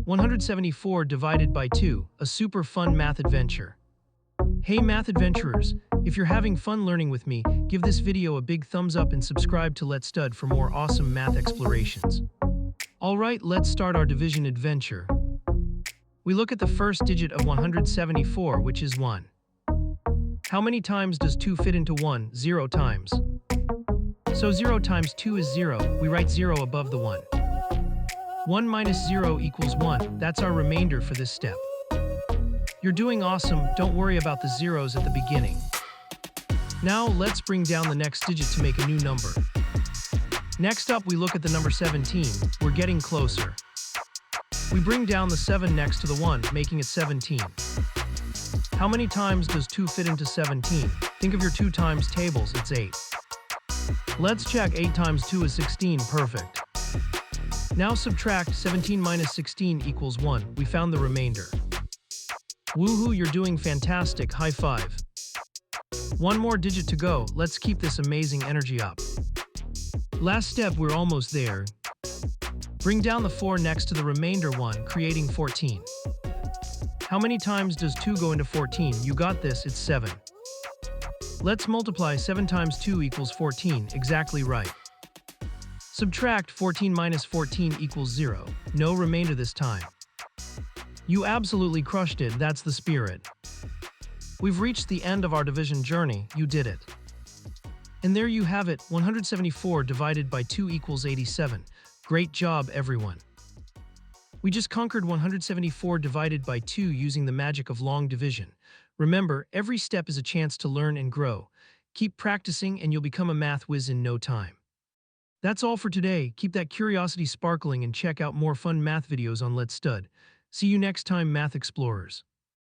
174 divided by 2, a super fun math adventure. Hey math adventurers, if you're having fun learning with me, give this video a big thumbs up and subscribe to Let's Stud for more awesome math explorations. Alright, let's start our division adventure. We look at the first digit of 174, which is 1. How many times does 2 fit into 1? 0 times. So 0 times 2 is 0, we write 0 above the 1. 1 minus 0 equals 1, that's our remainder for this step. You're doing awesome, don't worry about the zeros at the beginning. Now let's bring down the next digit to make a new number. Next up we look at the number 17, we're getting closer. We bring down the 7 next to the 1, making it 17. How many times does 2 fit into 17? Think of your 2 times tables, it's 8. Let's check, 8 times 2 is 16, perfect. Now subtract, 17 minus 16 equals 1, we found the remainder. Woohoo, you're doing fantastic, high five. One more digit to go, let's keep this amazing energy up. Last step, we're almost there. Bring down the 4 next to the remainder 1, creating 14. How many times does 2 go into 14? You got this, it's 7. Let's multiply, 7 times 2 equals 14, exactly right. Subtract, 14 minus 14 equals 0, no remainder this time. You absolutely crushed it, that's the spirit. We've reached the end of our division journey, you did it. And there you have it, 174 divided by 2 equals 87. Great job, everyone. We just conquered 174 divided by 2 using the magic of long division. Remember, every step is a chance to learn and grow. Keep practicing and you'll become a math whiz in no time. That's all for today. Keep that curiosity sparkling and check out more fun math videos on Let's Stud. See you next time, Math Explorers.